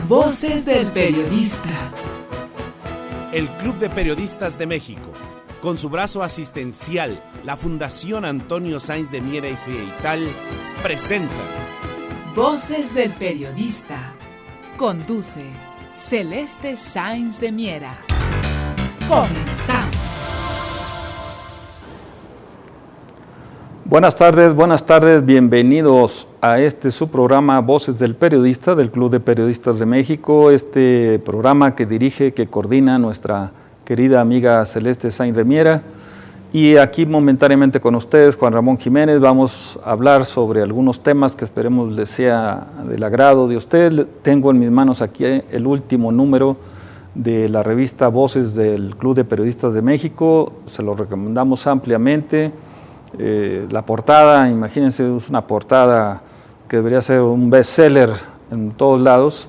Voces del Periodista. El Club de Periodistas de México, con su brazo asistencial, la Fundación Antonio Sáenz de Miera y Frieital, presenta Voces del Periodista. Conduce Celeste Sáenz de Miera. Comenzamos. Buenas tardes, bienvenidos a su programa Voces del Periodista del Club de Periodistas de México, este programa que dirige, que coordina nuestra querida amiga Celeste Sáenz de Miera. Y aquí momentáneamente con ustedes, Juan Ramón Jiménez, vamos a hablar sobre algunos temas que esperemos les sea del agrado de usted. Tengo en mis manos aquí el último número de la revista Voces del Club de Periodistas de México, se lo recomendamos ampliamente. La portada, imagínense, es una portada que debería ser un bestseller en todos lados.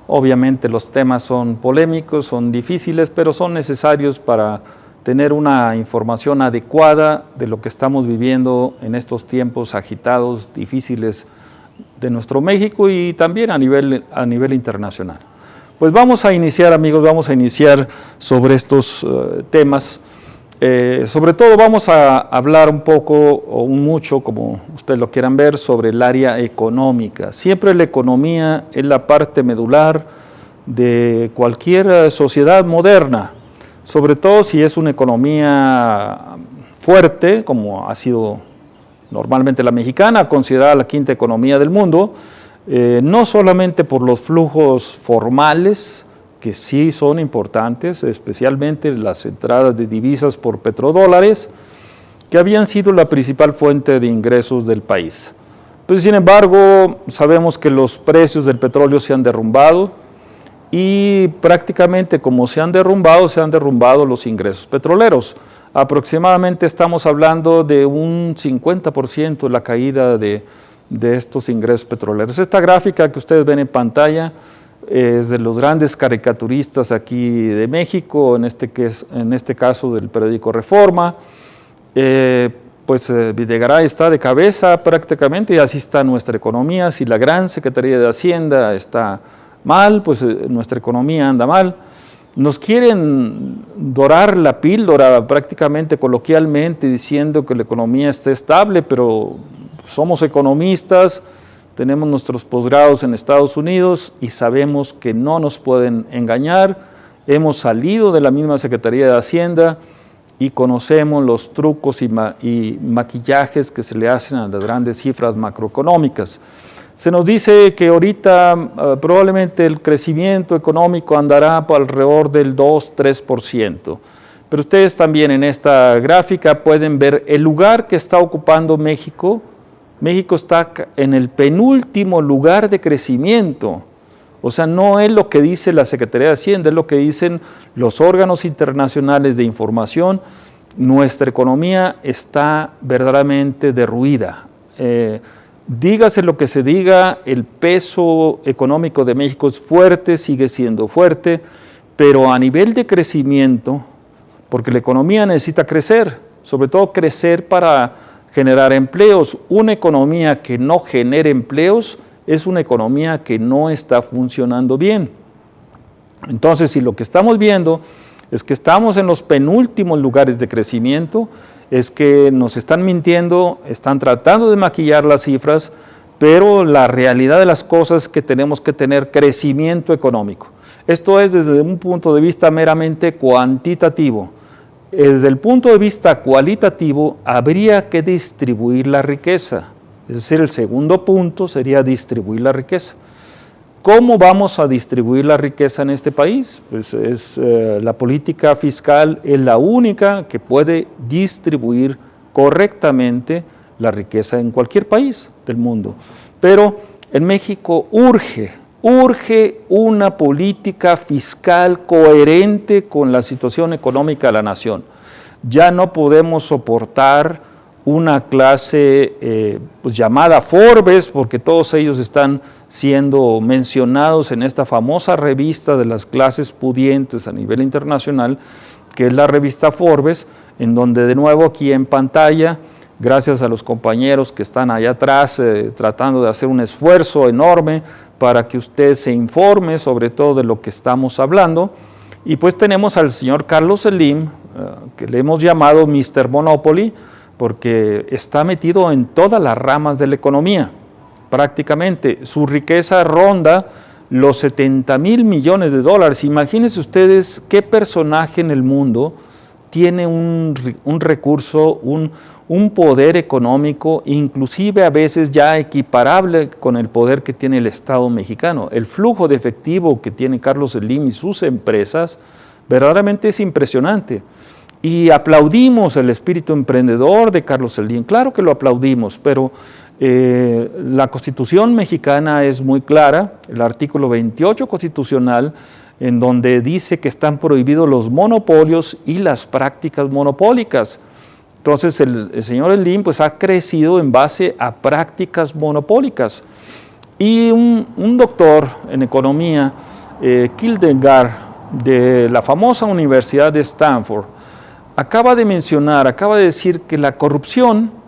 Obviamente los temas son polémicos, son difíciles, pero son necesarios para tener una información adecuada de lo que estamos viviendo en estos tiempos agitados, difíciles de nuestro México y también a nivel internacional. Pues vamos a iniciar, amigos, sobre estos temas. Sobre todo vamos a hablar un poco o mucho, como ustedes lo quieran ver, sobre el área económica. Siempre la economía es la parte medular de cualquier sociedad moderna, sobre todo si es una economía fuerte, como ha sido normalmente la mexicana, considerada la quinta economía del mundo, no solamente por los flujos formales, que sí son importantes, especialmente las entradas de divisas por petrodólares, que habían sido la principal fuente de ingresos del país. Pues, sin embargo, sabemos que los precios del petróleo se han derrumbado y prácticamente como se han derrumbado los ingresos petroleros. Aproximadamente estamos hablando de un 50% la caída de estos ingresos petroleros. Esta gráfica que ustedes ven en pantalla es de los grandes caricaturistas aquí de México, en este caso del periódico Reforma. Videgaray está de cabeza prácticamente y así está nuestra economía. Si la gran Secretaría de Hacienda está mal, pues nuestra economía anda mal. Nos quieren dorar la píldora prácticamente coloquialmente diciendo que la economía está estable, pero somos economistas, tenemos nuestros posgrados en Estados Unidos y sabemos que no nos pueden engañar. Hemos salido de la misma Secretaría de Hacienda y conocemos los trucos y maquillajes que se le hacen a las grandes cifras macroeconómicas. Se nos dice que ahorita probablemente el crecimiento económico andará alrededor del 2-3%. Pero ustedes también en esta gráfica pueden ver el lugar que está ocupando México. México está en el penúltimo lugar de crecimiento, o sea, no es lo que dice la Secretaría de Hacienda, es lo que dicen los órganos internacionales de información. Nuestra economía está verdaderamente derruida. Dígase lo que se diga, el peso económico de México es fuerte, sigue siendo fuerte, pero a nivel de crecimiento, porque la economía necesita crecer, sobre todo crecer para generar empleos. Una economía que no genere empleos es una economía que no está funcionando bien. Entonces, si lo que estamos viendo es que estamos en los penúltimos lugares de crecimiento, es que nos están mintiendo, están tratando de maquillar las cifras, pero la realidad de las cosas es que tenemos que tener crecimiento económico. Esto es desde un punto de vista meramente cuantitativo. Desde el punto de vista cualitativo, habría que distribuir la riqueza. Es decir, el segundo punto sería distribuir la riqueza. ¿Cómo vamos a distribuir la riqueza en este país? Pues la política fiscal es la única que puede distribuir correctamente la riqueza en cualquier país del mundo. Pero en México urge una política fiscal coherente con la situación económica de la nación. Ya no podemos soportar una clase llamada Forbes, porque todos ellos están siendo mencionados en esta famosa revista de las clases pudientes a nivel internacional, que es la revista Forbes, en donde de nuevo aquí en pantalla, gracias a los compañeros que están allá atrás tratando de hacer un esfuerzo enorme para que usted se informe sobre todo de lo que estamos hablando. Y pues tenemos al señor Carlos Slim, que le hemos llamado Mr. Monopoly, porque está metido en todas las ramas de la economía, prácticamente. Su riqueza ronda los 70,000 millones de dólares. Imagínense ustedes qué personaje en el mundo tiene un recurso, un poder económico, inclusive a veces ya equiparable con el poder que tiene el Estado mexicano. El flujo de efectivo que tiene Carlos Slim y sus empresas verdaderamente es impresionante. Y aplaudimos el espíritu emprendedor de Carlos Slim, claro que lo aplaudimos, pero la Constitución mexicana es muy clara, el artículo 28 constitucional, en donde dice que están prohibidos los monopolios y las prácticas monopólicas. Entonces el señor Slim pues ha crecido en base a prácticas monopólicas. Y un doctor en economía, Kildegard, de la famosa Universidad de Stanford, acaba de decir que la corrupción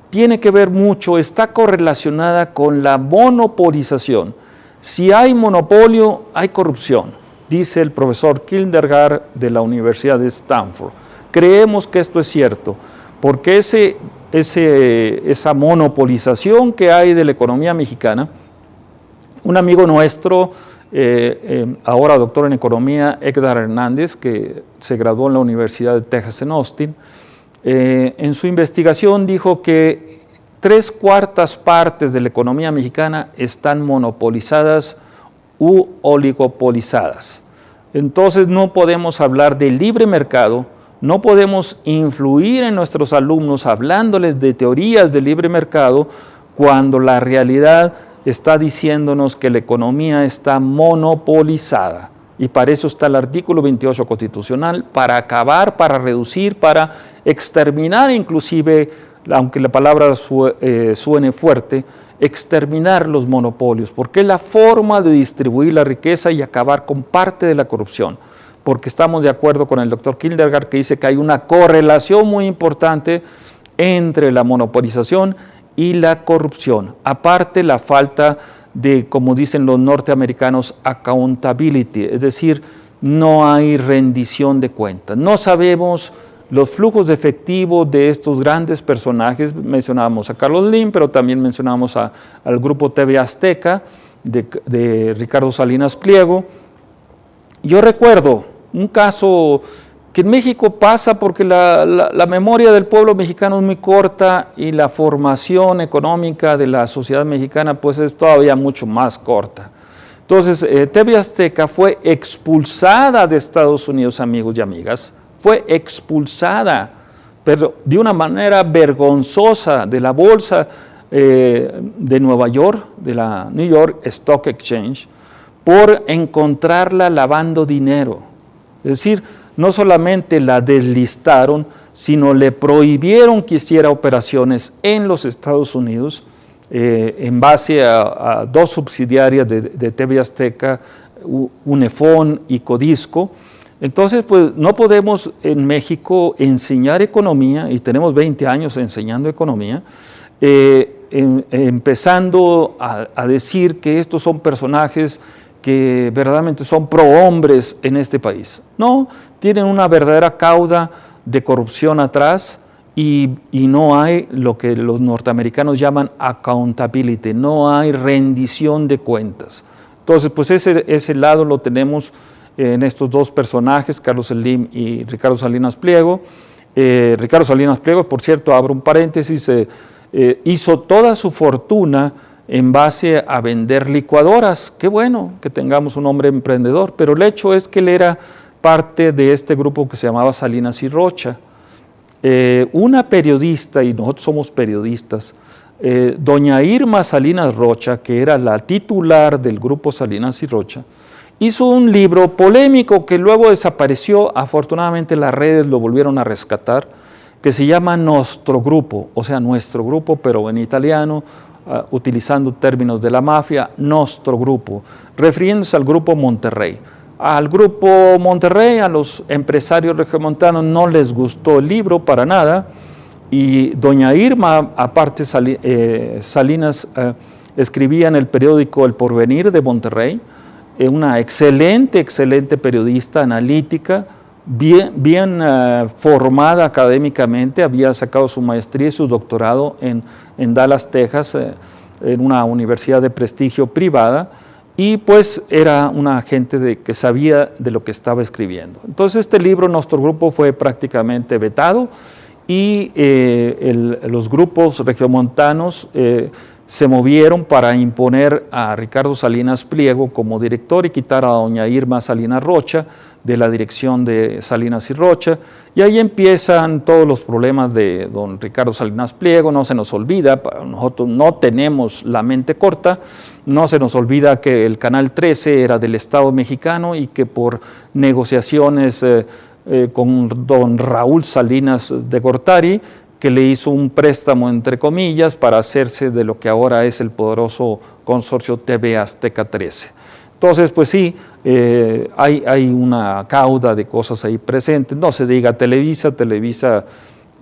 tiene que ver mucho, está correlacionada con la monopolización. Si hay monopolio, hay corrupción, dice el profesor Kildegard de la Universidad de Stanford. Creemos que esto es cierto, porque esa monopolización que hay de la economía mexicana, un amigo nuestro, ahora doctor en economía, Edgar Hernández, que se graduó en la Universidad de Texas en Austin, en su investigación dijo que 3/4 partes de la economía mexicana están monopolizadas u oligopolizadas. Entonces no podemos hablar de libre mercado, no podemos influir en nuestros alumnos hablándoles de teorías de libre mercado cuando la realidad está diciéndonos que la economía está monopolizada. Y para eso está el artículo 28 constitucional, para acabar, para reducir, para exterminar inclusive, aunque la palabra suene fuerte, exterminar los monopolios, porque es la forma de distribuir la riqueza y acabar con parte de la corrupción. Porque estamos de acuerdo con el doctor Kildegard que dice que hay una correlación muy importante entre la monopolización y la corrupción. Aparte la falta de, como dicen los norteamericanos, accountability, es decir, no hay rendición de cuentas. No sabemos los flujos de efectivo de estos grandes personajes. Mencionábamos a Carlos Slim, pero también mencionábamos al grupo TV Azteca de Ricardo Salinas Pliego. Yo recuerdo un caso que en México pasa porque la memoria del pueblo mexicano es muy corta y la formación económica de la sociedad mexicana pues es todavía mucho más corta. Entonces, TV Azteca fue expulsada de Estados Unidos, amigos y amigas, fue expulsada, pero de una manera vergonzosa de la bolsa de Nueva York, de la New York Stock Exchange, por encontrarla lavando dinero. Es decir, no solamente la deslistaron, sino le prohibieron que hiciera operaciones en los Estados Unidos en base a dos subsidiarias de TV Azteca, Unefón y Codisco. Entonces, pues no podemos en México enseñar economía, y tenemos 20 años enseñando economía, empezando a decir que estos son personajes que verdaderamente son prohombres en este país. No, tienen una verdadera cauda de corrupción atrás y no hay lo que los norteamericanos llaman accountability, no hay rendición de cuentas. Entonces, pues ese lado lo tenemos en estos dos personajes, Carlos Slim y Ricardo Salinas Pliego. Ricardo Salinas Pliego, por cierto, abro un paréntesis, hizo toda su fortuna en base a vender licuadoras. Qué bueno que tengamos un hombre emprendedor, pero el hecho es que él era parte de este grupo que se llamaba Salinas y Rocha. Una periodista, y nosotros somos periodistas, doña Irma Salinas Rocha, que era la titular del grupo Salinas y Rocha, hizo un libro polémico que luego desapareció, afortunadamente las redes lo volvieron a rescatar, que se llama Nostro Grupo, o sea, nuestro grupo, pero en italiano, utilizando términos de la mafia, Nostro Grupo, refiriéndose al Grupo Monterrey. Al Grupo Monterrey, a los empresarios regiomontanos no les gustó el libro para nada, y doña Irma, aparte Salinas, escribía en el periódico El Porvenir de Monterrey, una excelente periodista, analítica, bien formada académicamente, había sacado su maestría y su doctorado en Dallas, Texas, en una universidad de prestigio privada, y pues era una gente que sabía de lo que estaba escribiendo. Entonces este libro, nuestro grupo fue prácticamente vetado, y los grupos regiomontanos se movieron para imponer a Ricardo Salinas Pliego como director y quitar a doña Irma Salinas Rocha de la dirección de Salinas y Rocha, y ahí empiezan todos los problemas de don Ricardo Salinas Pliego. No se nos olvida, nosotros no tenemos la mente corta, no se nos olvida que el Canal 13 era del Estado mexicano y que por negociaciones con don Raúl Salinas de Gortari, que le hizo un préstamo entre comillas para hacerse de lo que ahora es el poderoso consorcio TV Azteca 13. Entonces, pues sí, hay una cauda de cosas ahí presentes. No se diga Televisa,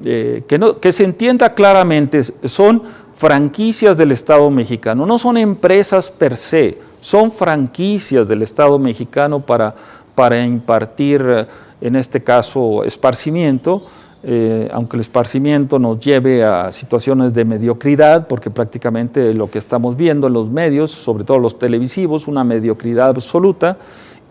que se entienda claramente, son franquicias del Estado mexicano, no son empresas per se, son franquicias del Estado mexicano para impartir, en este caso, esparcimiento, aunque el esparcimiento nos lleve a situaciones de mediocridad, porque prácticamente lo que estamos viendo en los medios, sobre todo los televisivos, una mediocridad absoluta,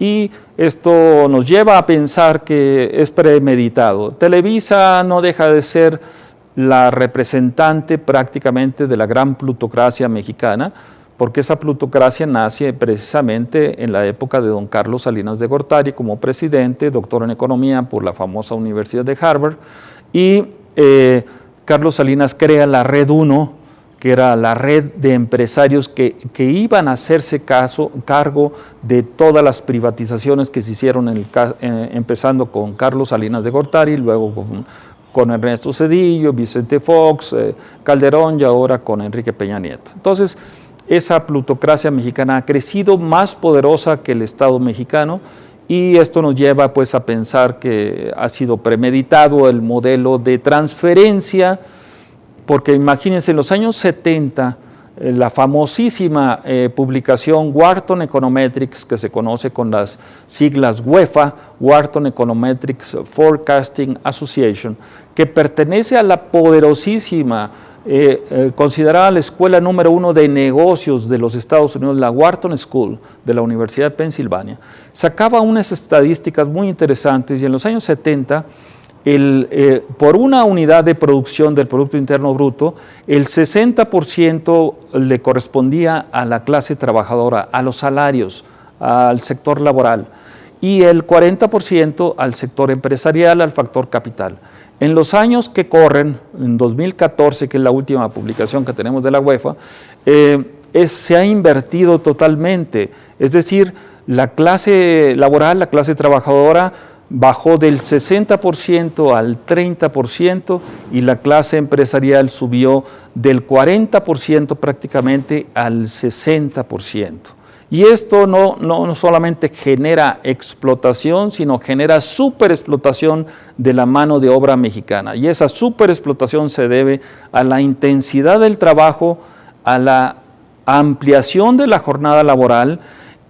y esto nos lleva a pensar que es premeditado. Televisa no deja de ser la representante prácticamente de la gran plutocracia mexicana, porque esa plutocracia nace precisamente en la época de don Carlos Salinas de Gortari como presidente, doctor en economía por la famosa Universidad de Harvard, y Carlos Salinas crea la Red 1, que era la red de empresarios que iban a hacerse cargo de todas las privatizaciones que se hicieron, empezando con Carlos Salinas de Gortari, luego con Ernesto Zedillo, Vicente Fox, Calderón, y ahora con Enrique Peña Nieto. Entonces, esa plutocracia mexicana ha crecido más poderosa que el Estado mexicano, y esto nos lleva pues a pensar que ha sido premeditado el modelo de transferencia, porque imagínense, en los años 70, la famosísima publicación Wharton Econometrics, que se conoce con las siglas WEFA, Wharton Econometrics Forecasting Association, que pertenece a la poderosísima, considerada la escuela número 1 de negocios de los Estados Unidos, la Wharton School de la Universidad de Pensilvania, sacaba unas estadísticas muy interesantes, y en los años 70, por una unidad de producción del Producto Interno Bruto, el 60% le correspondía a la clase trabajadora, a los salarios, al sector laboral, y el 40% al sector empresarial, al factor capital. En los años que corren, en 2014, que es la última publicación que tenemos de la UEFA, se ha invertido totalmente, es decir, la clase laboral, la clase trabajadora, bajó del 60% al 30%, y la clase empresarial subió del 40% prácticamente al 60%. Y esto no solamente genera explotación, sino genera superexplotación de la mano de obra mexicana. Y esa superexplotación se debe a la intensidad del trabajo, a la ampliación de la jornada laboral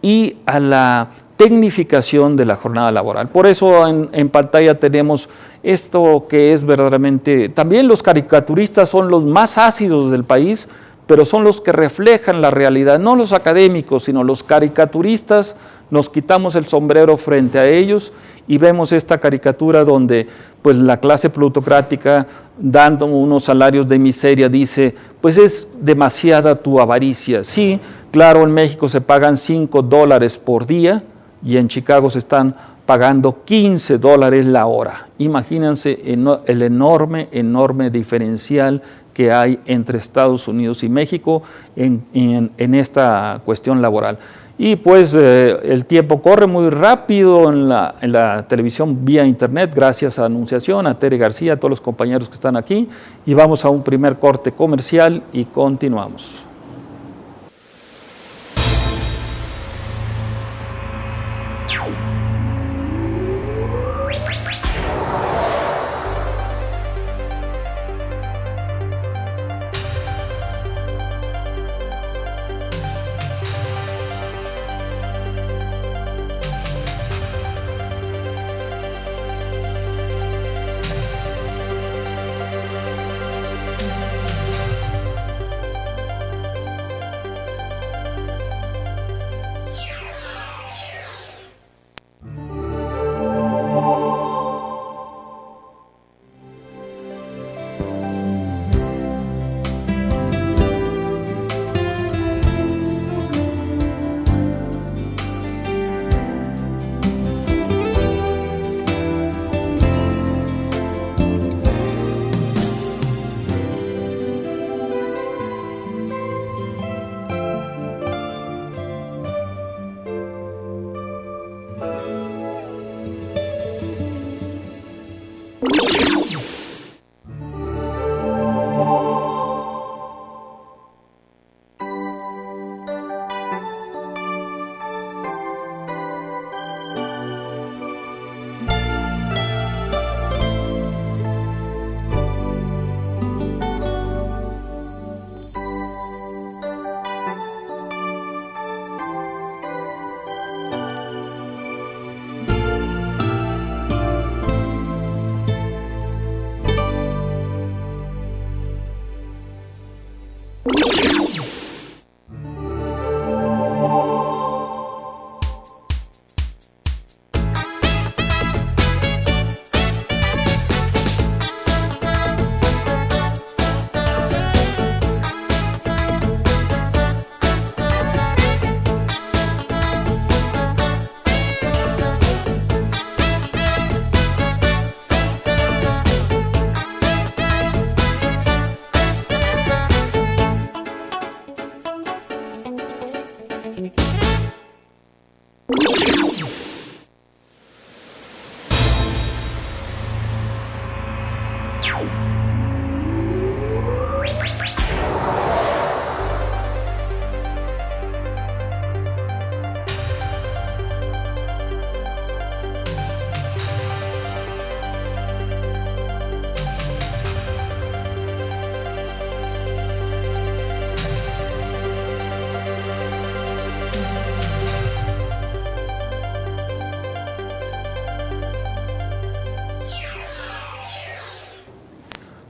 y a la tecnificación de la jornada laboral. Por eso en pantalla tenemos esto que es verdaderamente... También los caricaturistas son los más ácidos del país, pero son los que reflejan la realidad, no los académicos, sino los caricaturistas. Nos quitamos el sombrero frente a ellos y vemos esta caricatura donde pues la clase plutocrática, dando unos salarios de miseria, dice, pues es demasiada tu avaricia. Sí, claro, en México se pagan $5 por día, y en Chicago se están pagando $15 la hora. Imagínense el enorme diferencial que hay entre Estados Unidos y México en esta cuestión laboral. Y pues el tiempo corre muy rápido en la televisión vía internet, gracias a Anunciación, a Tere García, a todos los compañeros que están aquí, y vamos a un primer corte comercial y continuamos.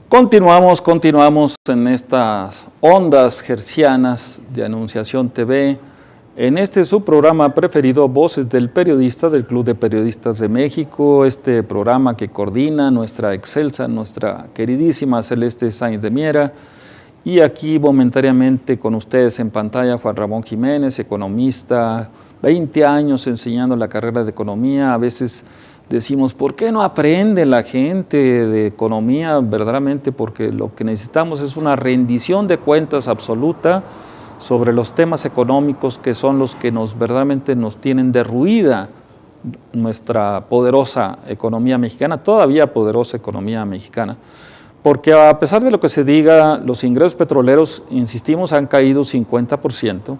Continuamos en estas ondas hercianas de Anunciación TV, en este su programa preferido, Voces del Periodista, del Club de Periodistas de México, este programa que coordina nuestra excelsa, nuestra queridísima Celeste Sáenz de Miera, y aquí momentáneamente con ustedes en pantalla Juan Ramón Jiménez, economista, 20 años enseñando la carrera de economía. A veces decimos, ¿por qué no aprende la gente de economía? Verdaderamente porque lo que necesitamos es una rendición de cuentas absoluta sobre los temas económicos, que son los que verdaderamente nos tienen derruida nuestra poderosa economía mexicana, todavía poderosa economía mexicana. Porque a pesar de lo que se diga, los ingresos petroleros, insistimos, han caído 50%,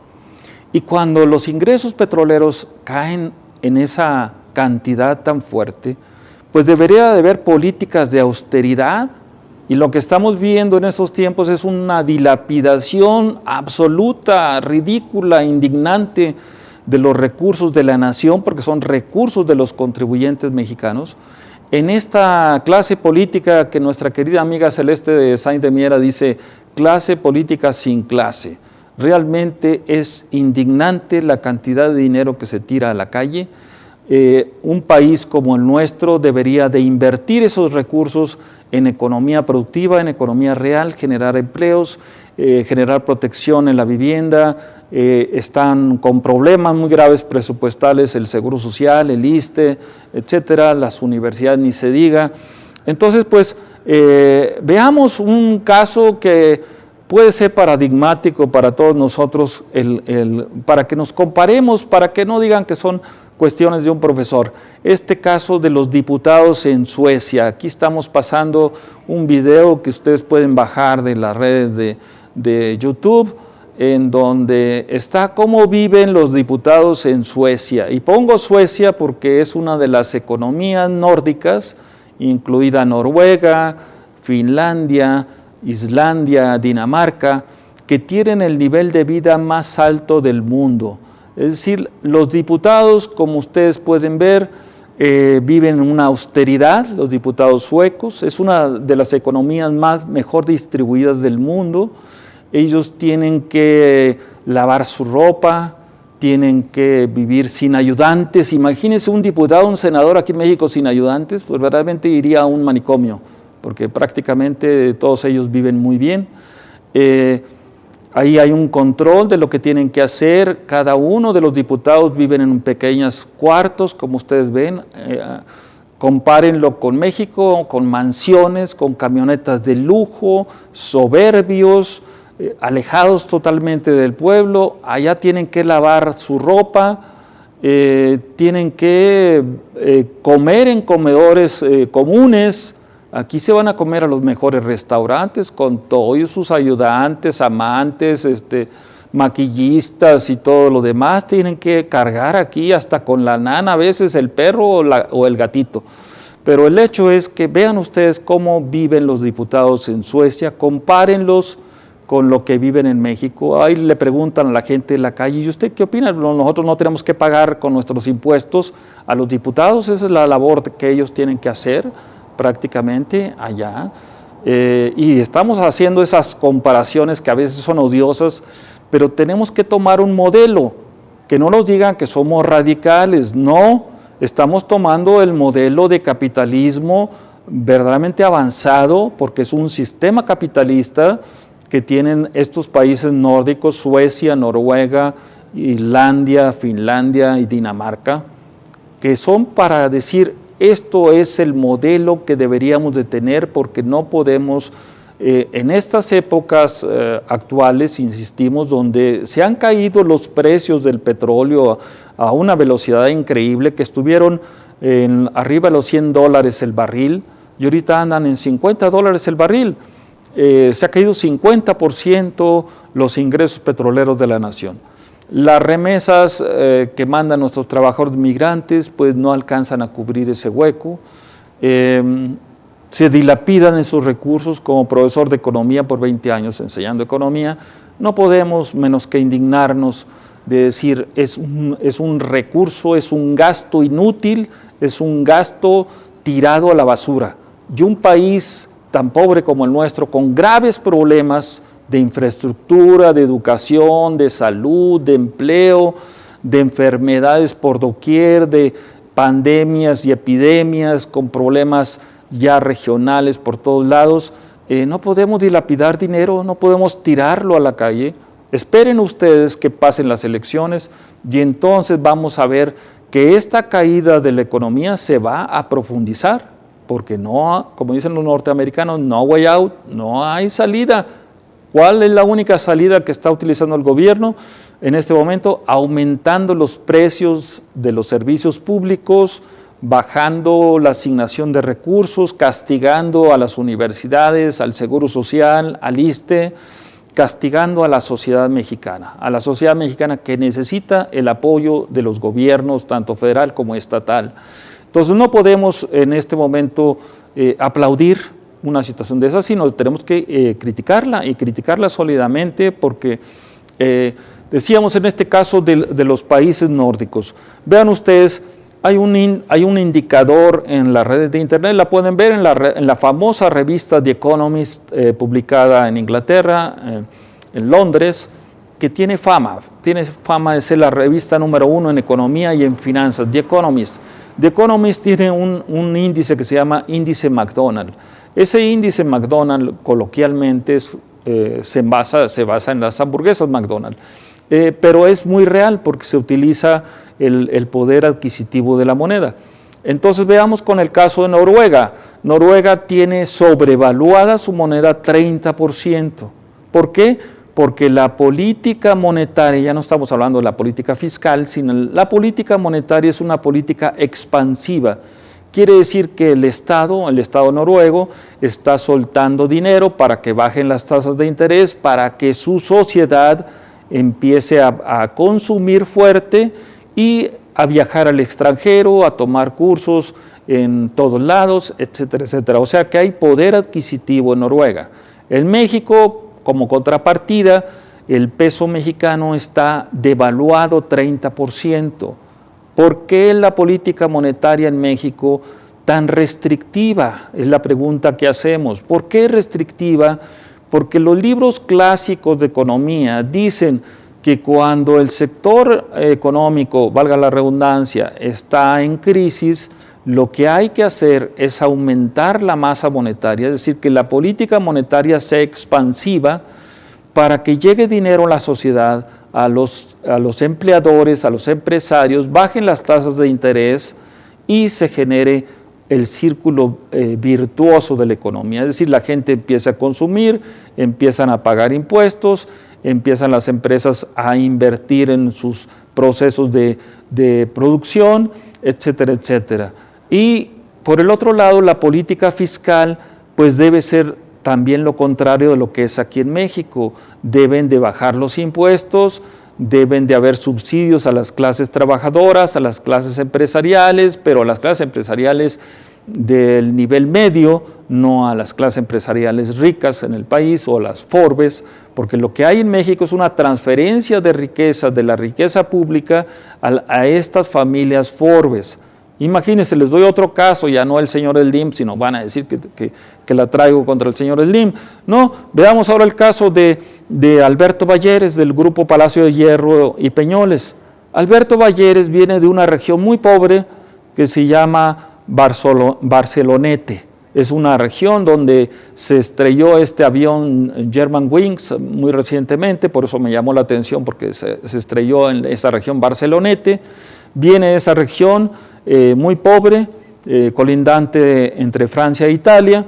y cuando los ingresos petroleros caen en esa cantidad tan fuerte, pues debería de haber políticas de austeridad, y lo que estamos viendo en estos tiempos es una dilapidación absoluta, ridícula, indignante de los recursos de la nación, porque son recursos de los contribuyentes mexicanos, en esta clase política que nuestra querida amiga Celeste Sáenz de Miera dice, clase política sin clase. Realmente es indignante la cantidad de dinero que se tira a la calle. Un país como el nuestro debería de invertir esos recursos en economía productiva, en economía real, generar empleos, generar protección en la vivienda. Están con problemas muy graves presupuestales el Seguro Social, el ISSSTE, etcétera, las universidades ni se diga. Entonces, pues, veamos un caso que puede ser paradigmático para todos nosotros, para que nos comparemos, para que no digan que son cuestiones de un profesor. Este caso de los diputados en Suecia. Aquí estamos pasando un video que ustedes pueden bajar de las redes de YouTube, en donde está cómo viven los diputados en Suecia. Y pongo Suecia porque es una de las economías nórdicas, incluida Noruega, Finlandia, Islandia, Dinamarca, que tienen el nivel de vida más alto del mundo. Es decir, los diputados, como ustedes pueden ver, viven en una austeridad, los diputados suecos, es una de las economías mejor distribuidas del mundo. Ellos tienen que lavar su ropa, tienen que vivir sin ayudantes. Imagínense un diputado, un senador aquí en México sin ayudantes, pues verdaderamente iría a un manicomio, porque prácticamente todos ellos viven muy bien. Ahí hay un control de lo que tienen que hacer. Cada uno de los diputados viven en pequeños cuartos, como ustedes ven. Compárenlo con México, con mansiones, con camionetas de lujo, soberbios, alejados totalmente del pueblo. Allá tienen que lavar su ropa, tienen que comer en comedores comunes. Aquí se van a comer a los mejores restaurantes con todos sus ayudantes, amantes, maquillistas y todo lo demás. Tienen que cargar aquí hasta con la nana, a veces el perro o el gatito. Pero el hecho es que vean ustedes cómo viven los diputados en Suecia, compárenlos con lo que viven en México. Ahí le preguntan a la gente en la calle, ¿y usted qué opina? Nosotros no tenemos que pagar con nuestros impuestos a los diputados, esa es la labor que ellos tienen que hacer prácticamente allá, y estamos haciendo esas comparaciones que a veces son odiosas, pero tenemos que tomar un modelo, que no nos digan que somos radicales, no, estamos tomando el modelo de capitalismo verdaderamente avanzado, porque es un sistema capitalista que tienen estos países nórdicos, Suecia, Noruega, Islandia, Finlandia y Dinamarca, que son para decir, esto es el modelo que deberíamos de tener, porque no podemos, en estas épocas actuales, insistimos, donde se han caído los precios del petróleo a una velocidad increíble, que estuvieron arriba de los $100 el barril, y ahorita andan en $50 el barril. Se ha caído 50% los ingresos petroleros de la nación. Las remesas que mandan nuestros trabajadores migrantes pues no alcanzan a cubrir ese hueco, se dilapidan esos recursos. Como profesor de economía por 20 años enseñando economía, no podemos menos que indignarnos de decir es un recurso, es un gasto inútil, es un gasto tirado a la basura. Y un país tan pobre como el nuestro, con graves problemas de infraestructura, de educación, de salud, de empleo, de enfermedades por doquier, de pandemias y epidemias, con problemas ya regionales por todos lados, no podemos dilapidar dinero, no podemos tirarlo a la calle. Esperen ustedes que pasen las elecciones y entonces vamos a ver que esta caída de la economía se va a profundizar, porque no, como dicen los norteamericanos, no way out, no hay salida. ¿Cuál es la única salida que está utilizando el gobierno en este momento? Aumentando los precios de los servicios públicos, bajando la asignación de recursos, castigando a las universidades, al Seguro Social, al ISSSTE, castigando a la sociedad mexicana que necesita el apoyo de los gobiernos, tanto federal como estatal. Entonces no podemos en este momento aplaudir una situación de esa, sino tenemos que criticarla y criticarla sólidamente, porque decíamos en este caso de los países nórdicos. Vean ustedes, hay un indicador en las redes de internet, la pueden ver en la famosa revista The Economist, publicada en Inglaterra, en Londres, que tiene fama de ser la revista número 1 en economía y en finanzas, The Economist. The Economist tiene un índice que se llama índice McDonald. Ese índice McDonald coloquialmente se basa en las hamburguesas McDonald's, pero es muy real porque se utiliza el poder adquisitivo de la moneda. Entonces veamos con el caso de Noruega. Noruega tiene sobrevaluada su moneda 30%. ¿Por qué? Porque la política monetaria, ya no estamos hablando de la política fiscal, sino la política monetaria es una política expansiva. Quiere decir que el Estado noruego, está soltando dinero para que bajen las tasas de interés, para que su sociedad empiece a consumir fuerte y a viajar al extranjero, a tomar cursos en todos lados, etcétera, etcétera. O sea que hay poder adquisitivo en Noruega. En México, como contrapartida, el peso mexicano está devaluado 30%. ¿Por qué la política monetaria en México tan restrictiva? Es la pregunta que hacemos. ¿Por qué restrictiva? Porque los libros clásicos de economía dicen que cuando el sector económico, valga la redundancia, está en crisis, lo que hay que hacer es aumentar la masa monetaria, es decir, que la política monetaria sea expansiva para que llegue dinero a la sociedad, a los empleadores, a los empresarios, bajen las tasas de interés y se genere el círculo virtuoso de la economía. Es decir, la gente empieza a consumir, empiezan a pagar impuestos, empiezan las empresas a invertir en sus procesos de producción, etcétera, etcétera. Y por el otro lado, la política fiscal pues debe ser también lo contrario de lo que es aquí en México. Deben de bajar los impuestos, deben de haber subsidios a las clases trabajadoras, a las clases empresariales, pero a las clases empresariales del nivel medio, no a las clases empresariales ricas en el país o a las Forbes, porque lo que hay en México es una transferencia de riqueza, de la riqueza pública a estas familias Forbes. Imagínense, les doy otro caso, ya no el señor Slim, sino van a decir que la traigo contra el señor Slim. No, veamos ahora el caso de Alberto Balleres, del grupo Palacio de Hierro y Peñoles. Alberto Balleres viene de una región muy pobre que se llama Barcelonete. Es una región donde se estrelló este avión Germanwings muy recientemente, por eso me llamó la atención, porque se estrelló en esa región Barcelonete. Viene de esa región muy pobre, colindante entre Francia e Italia,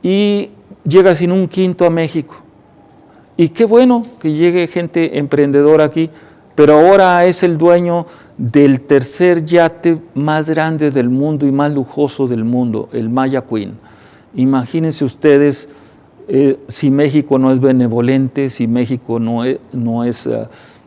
y llega sin un quinto a México. Y qué bueno que llegue gente emprendedora aquí, pero ahora es el dueño del tercer yate más grande del mundo y más lujoso del mundo, el Maya Queen. Imagínense ustedes si México no es benevolente, si México no es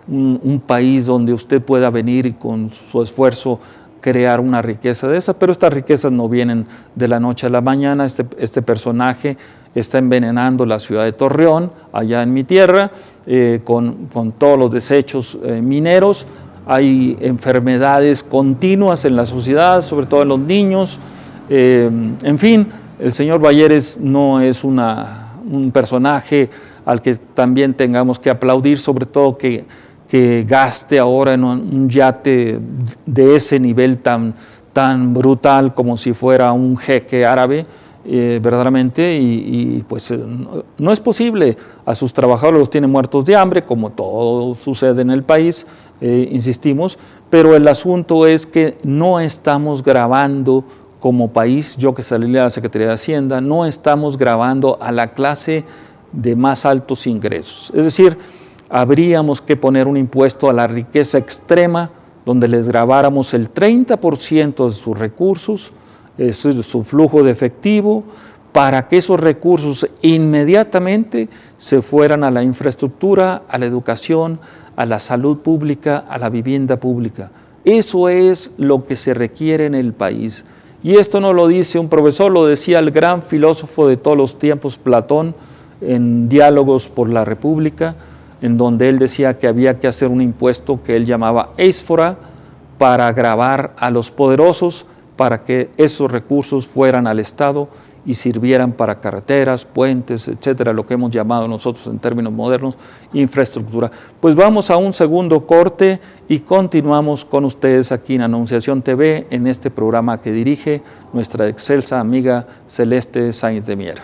un país donde usted pueda venir y con su esfuerzo crear una riqueza de esa, pero estas riquezas no vienen de la noche a la mañana. Este personaje está envenenando la ciudad de Torreón, allá en mi tierra, con todos los desechos mineros. Hay enfermedades continuas en la sociedad, sobre todo en los niños. En fin, el señor Balleres no es un personaje al que también tengamos que aplaudir, sobre todo que gaste ahora en un yate de ese nivel tan brutal como si fuera un jeque árabe, verdaderamente, y pues no es posible. A sus trabajadores los tiene muertos de hambre, como todo sucede en el país, insistimos, pero el asunto es que no estamos grabando como país, yo que salí de la Secretaría de Hacienda, no estamos grabando a la clase de más altos ingresos. Es decir, habríamos que poner un impuesto a la riqueza extrema, donde les grabáramos el 30% de sus recursos, su flujo de efectivo, para que esos recursos inmediatamente se fueran a la infraestructura, a la educación, a la salud pública, a la vivienda pública. Eso es lo que se requiere en el país. Y esto no lo dice un profesor, lo decía el gran filósofo de todos los tiempos, Platón, en Diálogos por la República, en donde él decía que había que hacer un impuesto que él llamaba éisfora para gravar a los poderosos, para que esos recursos fueran al Estado y sirvieran para carreteras, puentes, etcétera, lo que hemos llamado nosotros en términos modernos, infraestructura. Pues vamos a un segundo corte y continuamos con ustedes aquí en Anunciación TV, en este programa que dirige nuestra excelsa amiga Celeste Sáenz de Miera.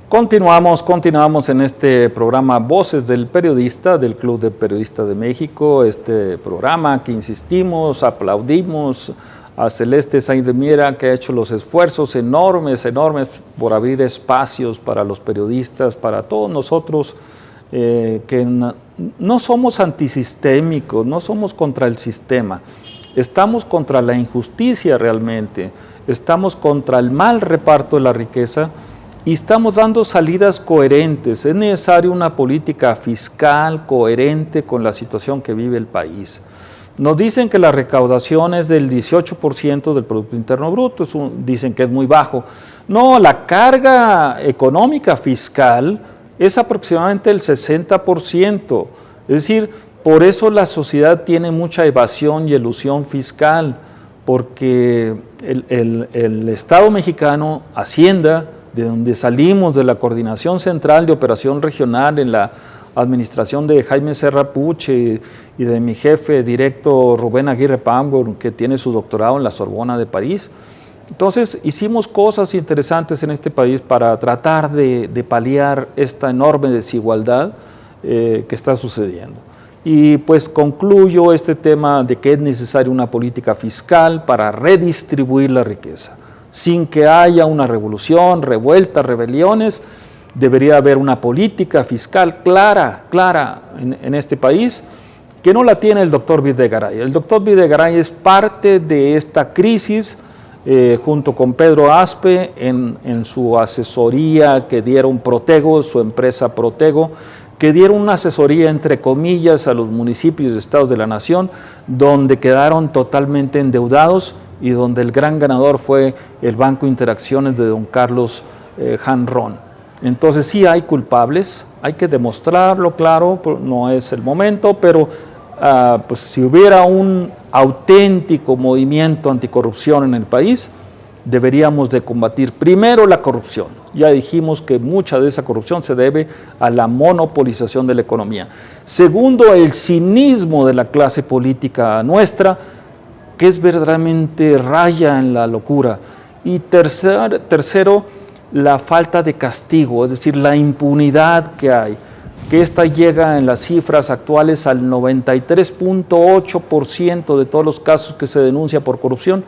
Continuamos en este programa Voces del Periodista, del Club de Periodistas de México, este programa que insistimos, aplaudimos a Celeste Sáenz de Miera, que ha hecho los esfuerzos enormes por abrir espacios para los periodistas, para todos nosotros, que no somos antisistémicos, no somos contra el sistema, estamos contra la injusticia realmente, estamos contra el mal reparto de la riqueza y estamos dando salidas coherentes. Es necesaria una política fiscal coherente con la situación que vive el país. Nos dicen que la recaudación es del 18% del Producto Interno Bruto, dicen que es muy bajo. No, la carga económica fiscal es aproximadamente el 60%. Es decir, por eso la sociedad tiene mucha evasión y elusión fiscal, porque el Estado mexicano, Hacienda, de donde salimos de la Coordinación Central de Operación Regional en la administración de Jaime Serra Puche y de mi jefe directo Rubén Aguirre Pambor, que tiene su doctorado en la Sorbona de París. Entonces hicimos cosas interesantes en este país para tratar de paliar esta enorme desigualdad que está sucediendo. Y pues concluyo este tema de que es necesaria una política fiscal para redistribuir la riqueza. Sin que haya una revolución, revueltas, rebeliones, debería haber una política fiscal clara en este país, que no la tiene el doctor Videgaray. El doctor Videgaray es parte de esta crisis, junto con Pedro Aspe, en su asesoría que dieron Protego, su empresa Protego, que dieron una asesoría entre comillas a los municipios y estados de la nación, donde quedaron totalmente endeudados y donde el gran ganador fue el Banco Interacciones de don Carlos Hanron. Entonces sí hay culpables, hay que demostrarlo, claro, no es el momento, pero pues si hubiera un auténtico movimiento anticorrupción en el país, deberíamos de combatir primero la corrupción. Ya dijimos que mucha de esa corrupción se debe a la monopolización de la economía. Segundo, el cinismo de la clase política nuestra, que es verdaderamente raya en la locura. Y tercero, la falta de castigo, es decir, la impunidad que hay, que esta llega en las cifras actuales al 93.8% de todos los casos que se denuncia por corrupción,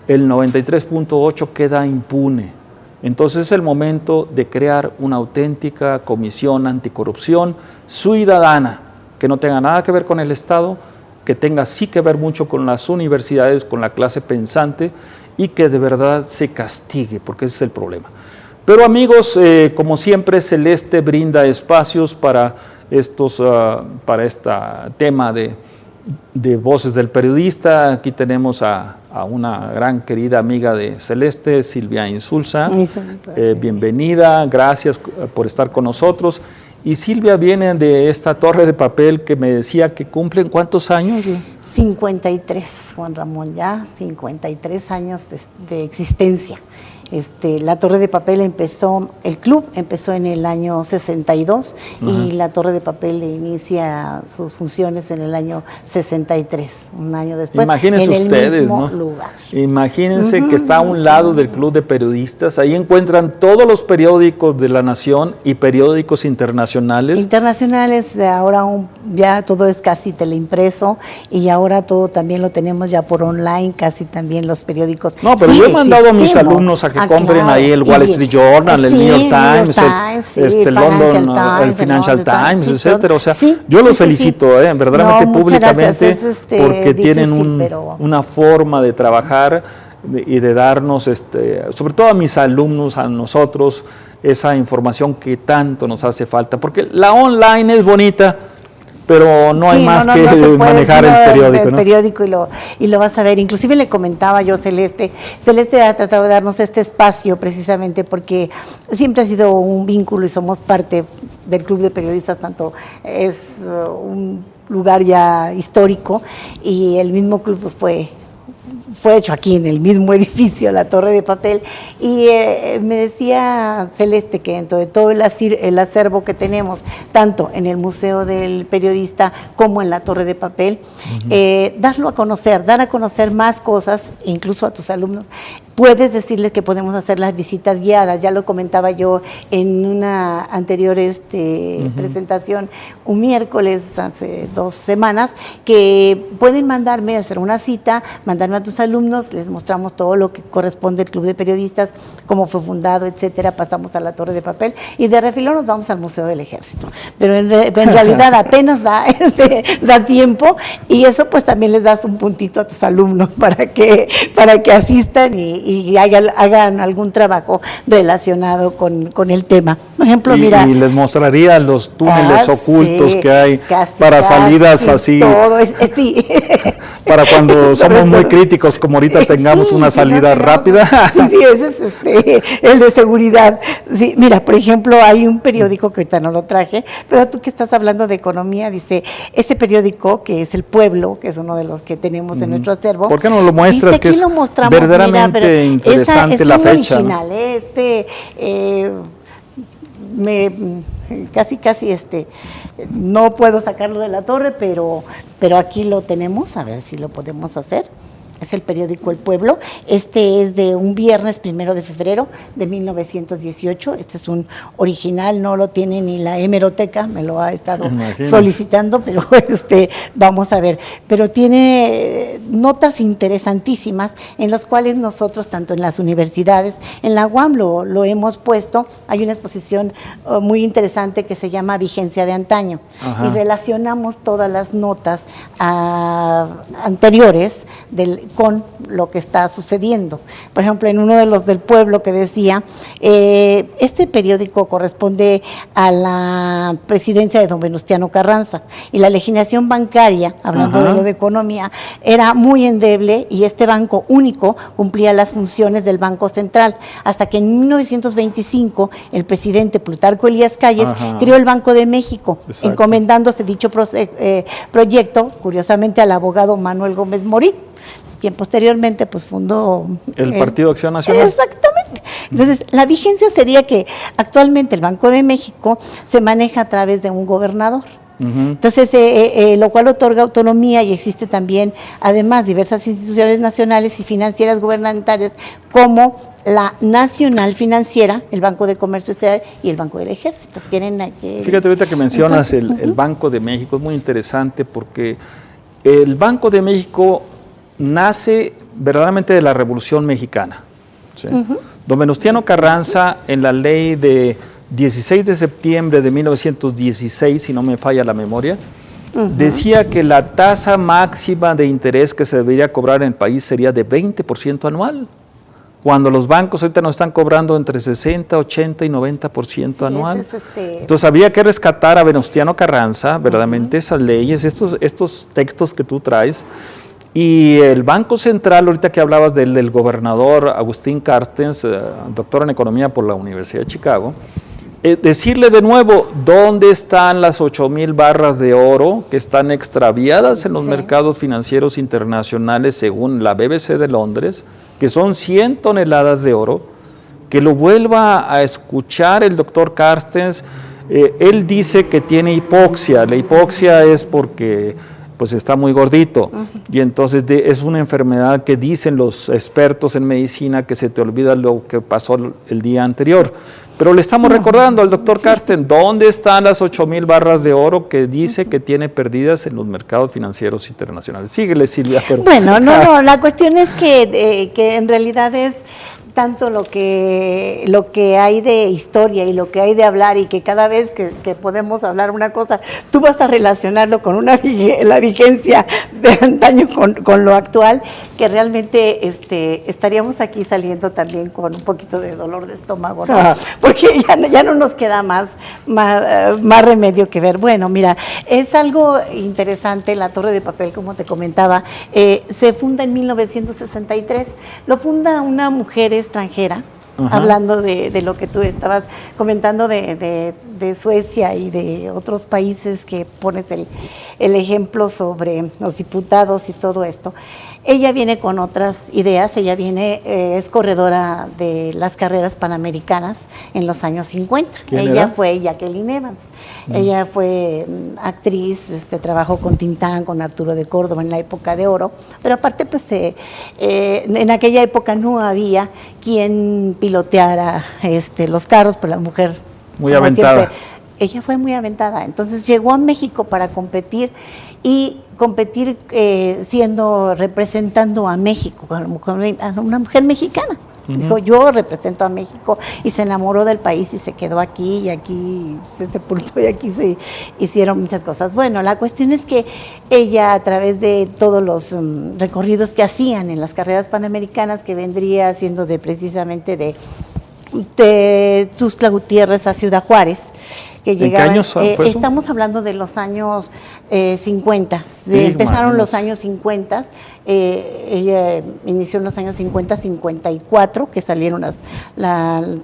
el 93.8% queda impune. Entonces es el momento de crear una auténtica comisión anticorrupción ciudadana, que no tenga nada que ver con el Estado, que tenga sí que ver mucho con las universidades, con la clase pensante, y que de verdad se castigue, porque ese es el problema. Pero amigos, como siempre, Celeste brinda espacios para este tema de Voces del Periodista. Aquí tenemos a una gran querida amiga de Celeste, Silvia Insulza. Bienvenida, gracias por estar con nosotros. Y Silvia viene de esta torre de papel que me decía que cumplen ¿cuántos años? 53, Juan Ramón, ya 53 años de existencia. La Torre de Papel empezó, el club empezó en el año 62 y la Torre de Papel inicia sus funciones en el año 63, un año después. Imagínense en ustedes, el mismo ¿no? lugar. Imagínense que está a un lado del Club de Periodistas, ahí encuentran todos los periódicos de la nación y periódicos internacionales. Internacionales, ahora ya todo es casi teleimpreso y ahora todo también lo tenemos ya por online, casi también los periódicos. No, pero yo he mandado a mis alumnos a que compren ahí el Wall Street Journal, el New York Times, el London, el Financial Times, etcétera. O sea, yo los felicito, verdaderamente públicamente, porque tienen una forma de trabajar y de darnos, sobre todo a mis alumnos, a nosotros, esa información que tanto nos hace falta, porque la online es bonita, pero no hay más que manejar el periódico. El periódico y lo vas a ver. Inclusive le comentaba yo, Celeste ha tratado de darnos este espacio precisamente porque siempre ha sido un vínculo y somos parte del Club de Periodistas, tanto es un lugar ya histórico y el mismo club fue hecho aquí en el mismo edificio, la Torre de Papel, y me decía Celeste que dentro de todo el acervo que tenemos, tanto en el Museo del Periodista como en la Torre de Papel, dar a conocer más cosas, incluso a tus alumnos, puedes decirles que podemos hacer las visitas guiadas. Ya lo comentaba yo en una anterior presentación, un miércoles, hace 2 semanas, que pueden mandarme a hacer una cita, mandarme a tus alumnos, les mostramos todo lo que corresponde al Club de Periodistas, cómo fue fundado, etcétera, pasamos a la Torre de Papel y de refilón nos vamos al Museo del Ejército. Pero en realidad apenas da tiempo, y eso pues también les das un puntito a tus alumnos para que asistan y hagan algún trabajo relacionado con el tema. Por ejemplo, mira. Y les mostraría los túneles ocultos que hay para salidas así. Todo, sí. Para cuando somos muy críticos, como ahorita tengamos una salida rápida. Sí, ese es el de seguridad. Sí, mira, por ejemplo, hay un periódico que ahorita no lo traje, pero tú que estás hablando de economía, dice, ese periódico que es El Pueblo, que es uno de los que tenemos en nuestro acervo. ¿Por qué no lo muestras? Que es verdaderamente interesante la fecha. Original, casi no puedo sacarlo de la torre, pero aquí lo tenemos, a ver si lo podemos hacer. Es el periódico El Pueblo. Este es de un viernes 1 de febrero de 1918. Este es un original, no lo tiene ni la hemeroteca, me lo ha estado solicitando, pero vamos a ver. Pero tiene notas interesantísimas en las cuales nosotros, tanto en las universidades, en la UAM lo hemos puesto. Hay una exposición muy interesante que se llama Vigencia de Antaño. Ajá. Y relacionamos todas las notas anteriores con lo que está sucediendo. Por ejemplo, en uno de los del Pueblo que decía, este periódico corresponde a la presidencia de don Venustiano Carranza, y la legislación bancaria, hablando de lo de economía, era muy endeble, y este banco único cumplía las funciones del Banco Central, hasta que en 1925 el presidente Plutarco Elías Calles creó el Banco de México. Exacto. Encomendándose dicho proyecto, curiosamente, al abogado Manuel Gómez Morín, quien posteriormente pues fundó el Partido Acción Nacional. Exactamente. Entonces, la vigencia sería que actualmente el Banco de México se maneja a través de un gobernador. Entonces, lo cual otorga autonomía, y existe también, además, diversas instituciones nacionales y financieras gubernamentales, como la Nacional Financiera, el Banco de Comercio Exterior y el Banco del Ejército. Fíjate, ahorita que mencionas el Banco de México, es muy interesante porque el Banco de México nace verdaderamente de la Revolución Mexicana. ¿Sí? Don Venustiano Carranza, en la ley de 16 de septiembre de 1916, si no me falla la memoria, decía que la tasa máxima de interés que se debería cobrar en el país sería de 20% anual, cuando los bancos ahorita nos están cobrando entre 60, 80 y 90% anual. Entonces había que rescatar a Venustiano Carranza, verdaderamente esas leyes, estos textos que tú traes. Y el Banco Central, ahorita que hablabas del gobernador Agustín Carstens, doctor en economía por la Universidad de Chicago, decirle de nuevo, ¿dónde están las 8,000 barras de oro que están extraviadas en los mercados financieros internacionales según la BBC de Londres, que son 100 toneladas de oro? Que lo vuelva a escuchar el doctor Carstens. Él dice que tiene hipoxia. La hipoxia es porque pues está muy gordito, y entonces es una enfermedad que dicen los expertos en medicina que se te olvida lo que pasó el día anterior. Pero le estamos recordando al doctor Carstens, ¿dónde están las 8,000 barras de oro que dice que tiene perdidas en los mercados financieros internacionales? Síguele, Silvia. Bueno, no, la cuestión es que en realidad es tanto lo que hay de historia y lo que hay de hablar, y que cada vez que podemos hablar una cosa, tú vas a relacionarlo con la vigencia de antaño con lo actual, que realmente estaríamos aquí saliendo también con un poquito de dolor de estómago, ¿no? Porque ya no nos queda más remedio que ver. Bueno, mira, es algo interesante. La Torre de Papel, como te comentaba, se funda en 1963, lo funda una mujer extranjera, hablando de lo que tú estabas comentando de Suecia y de otros países que pones el ejemplo sobre los diputados y todo esto. Ella viene con otras ideas, ella es corredora de las carreras panamericanas en los años 50. Ella era? fue Jacqueline Evans. Ella fue actriz, trabajó con Tintán, con Arturo de Córdoba en la época de oro, pero aparte pues en aquella época no había quien piloteara los carros, pero la mujer muy aventada. Siempre, ella fue muy aventada, entonces llegó a México para competir y competir representando a México, a una mujer mexicana. Dijo, yo represento a México, y se enamoró del país y se quedó aquí, y aquí se sepultó, y aquí se hicieron muchas cosas. Bueno, la cuestión es que ella, a través de todos los recorridos que hacían en las carreras panamericanas, que vendría siendo precisamente de Tuxtla Gutiérrez a Ciudad Juárez, que llegaban, ¿en qué años fue eso? Estamos hablando de los años 50, empezaron imagínate. los años 50, ella inició en los años 50, 54, que salieron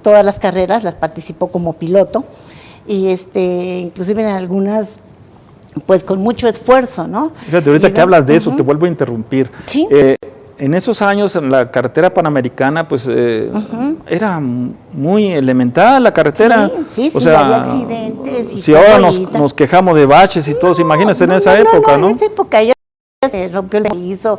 todas las carreras, las participó como piloto, y inclusive en algunas pues con mucho esfuerzo, ¿no? Fíjate, ahorita que hablas de eso, te vuelvo a interrumpir. ¿Sí? En esos años, en la carretera panamericana, pues era muy elemental la carretera. Sí, o sea, había accidentes. Y si ahora nos quejamos de baches y todo, imagínense en esa época, ¿no? En esa época ya se rompió el piso,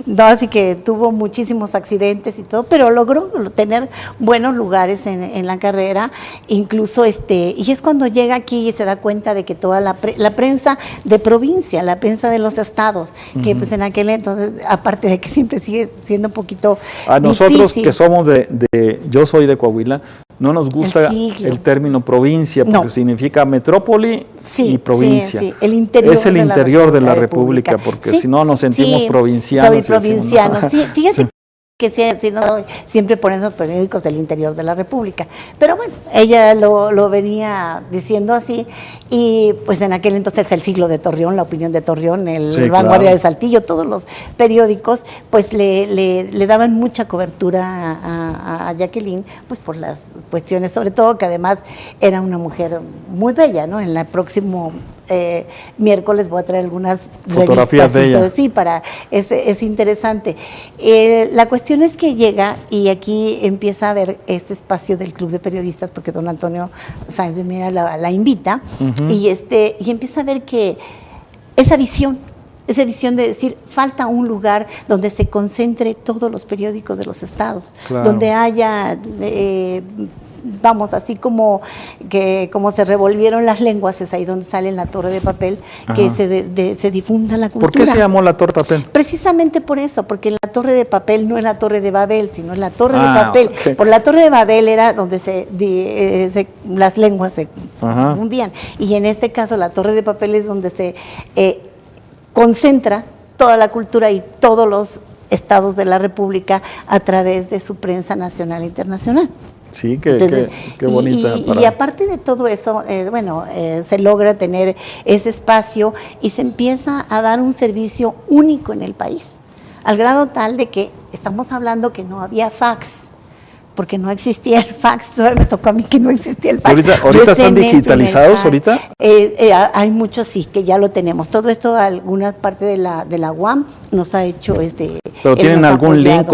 no, así que tuvo muchísimos accidentes y todo, pero logró tener buenos lugares en la carrera, incluso y es cuando llega aquí y se da cuenta de que toda la prensa de provincia, la prensa de los estados, que pues en aquel entonces, aparte de que siempre sigue siendo un poquito a nosotros difícil, que somos yo soy de Coahuila, no nos gusta el término provincia, porque significa metrópoli y provincia. Sí, el interior es el interior de la República, porque si no nos sentimos provincianos. Soy provinciano, decimos, ¿no? Fíjate que siempre ponen los periódicos del interior de la República. Pero bueno, ella lo venía diciendo así, y pues en aquel entonces El Siglo de Torreón, La Opinión de Torreón, Vanguardia de Saltillo, todos los periódicos, pues le daban mucha cobertura a Jacqueline, pues por las cuestiones, sobre todo que además era una mujer muy bella, ¿no? En el próximo miércoles voy a traer algunas fotografías de ella. Sí, es interesante. La cuestión es que llega, y aquí empieza a ver este espacio del Club de Periodistas, porque don Antonio Sáenz de Miera la invita, y empieza a ver que esa visión de decir, falta un lugar donde se concentre todos los periódicos de los estados, donde haya así como se revolvieron las lenguas, es ahí donde sale la Torre de Papel, que se difunda la cultura. ¿Por qué se llamó la Torre de Papel? Precisamente por eso, porque la Torre de Papel no es la Torre de Babel, sino es la Torre de Papel. Okay. Por la Torre de Babel era donde las lenguas se confundían, y en este caso la Torre de Papel es donde se concentra toda la cultura y todos los estados de la República a través de su prensa nacional e internacional. Sí, qué bonita. Y aparte de todo eso, se logra tener ese espacio y se empieza a dar un servicio único en el país, al grado tal de que estamos hablando que no había fax, porque no existía el fax. Me tocó a mí que no existía el fax. ¿Ahorita están digitalizados ahorita? Hay muchos sí, que ya lo tenemos. Todo esto, alguna parte de la UAM nos ha hecho ¿Pero tienen algún link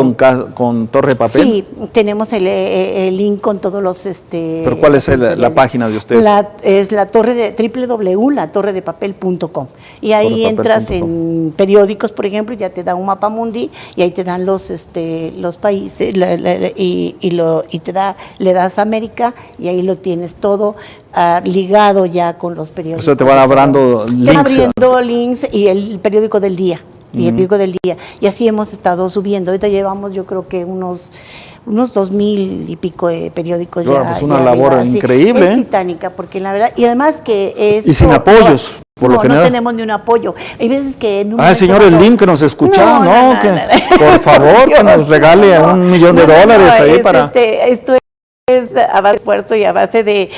con Torre de Papel? Sí, tenemos el link con todos los... ¿Pero cuál es la página de ustedes? Es la torre de www.latorredepapel.com, y ahí entras en periódicos, por ejemplo, ya te da un mapa mundi, y ahí te dan los países, y le das América, y ahí lo tienes todo ligado ya con los periódicos. O sea, te van abriendo links. Te van abriendo links, y el periódico del día. Y el periódico del día. Y así hemos estado subiendo. Ahorita llevamos, yo creo que unos 2,000 y pico de periódicos ya. Pues una labor increíble. Es titánica, porque la verdad, y además que es... Y sin apoyos. No tenemos ni un apoyo. Hay veces que... señor Slim, que nos escucha, por favor, que nos regale $1 millón ahí para... Esto es a base de esfuerzo y a base de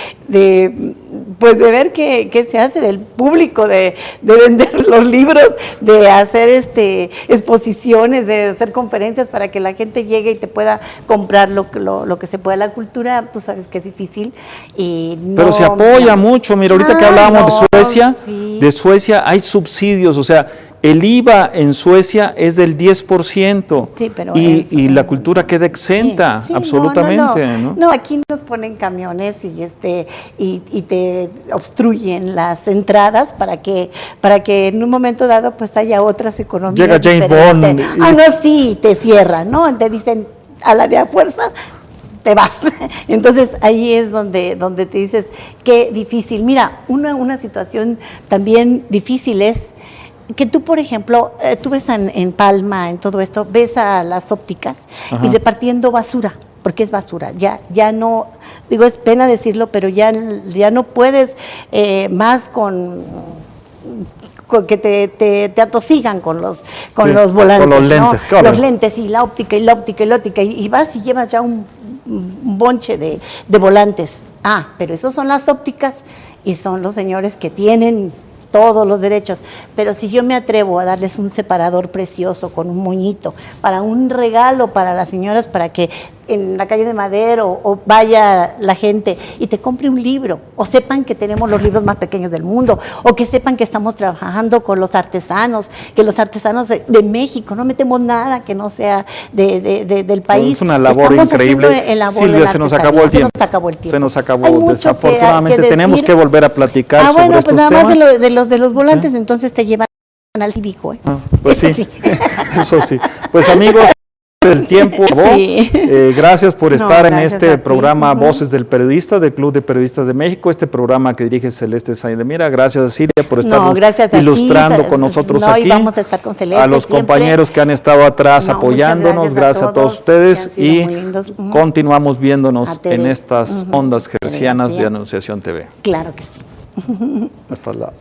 pues de ver qué se hace del público, de vender los libros, de hacer exposiciones, de hacer conferencias para que la gente llegue y te pueda comprar lo que se pueda. La cultura, tú sabes que es difícil y no, pero se apoya mucho. Mira, ahorita que hablábamos sí. de Suecia hay subsidios, o sea, el IVA en Suecia es del 10%, sí, pero y la cultura queda exenta, sí, absolutamente. No, aquí nos ponen camiones y te obstruyen las entradas para que en un momento dado pues haya otras economías. Llega James Bond. No, sí, te cierran, ¿no? Te dicen a la de a fuerza te vas. Entonces ahí es donde te dices qué difícil. Mira, una situación también difícil es que tú, por ejemplo, tú ves en Palma, en todo esto, ves a las ópticas y repartiendo basura, porque es basura. Ya no, digo, es pena decirlo, pero ya no puedes más con que te atosigan con los volantes, con los lentes, ¿no? claro. Los lentes y la óptica y vas y llevas ya un bonche de volantes. Pero esos son las ópticas y son los señores que tienen todos los derechos, pero si yo me atrevo a darles un separador precioso con un moñito para un regalo para las señoras, para que en la calle de Madero o vaya la gente y te compre un libro, o sepan que tenemos los libros más pequeños del mundo, o que sepan que estamos trabajando con los artesanos, que los artesanos de México, no metemos nada que no sea del país. Es una labor increíble. Silvia, se nos acabó el tiempo. Se nos acabó. Desafortunadamente tenemos que volver a platicar sobre bueno, estos pues nada temas. más de los volantes, entonces te llevan al cívico. Pues eso sí, eso sí. Pues amigos, el tiempo. Sí. Gracias por estar en este a ti. programa Voces del Periodista, del Club de Periodistas de México, este programa que dirige Celeste Sáenz de Miera. Gracias a Silvia por estar ilustrando con nosotros aquí. Y vamos a estar con Celeste a los siempre. compañeros que han estado atrás apoyándonos, gracias a todos ustedes y continuamos viéndonos en estas ondas hercianas de Anunciación TV. Claro que sí. Hasta la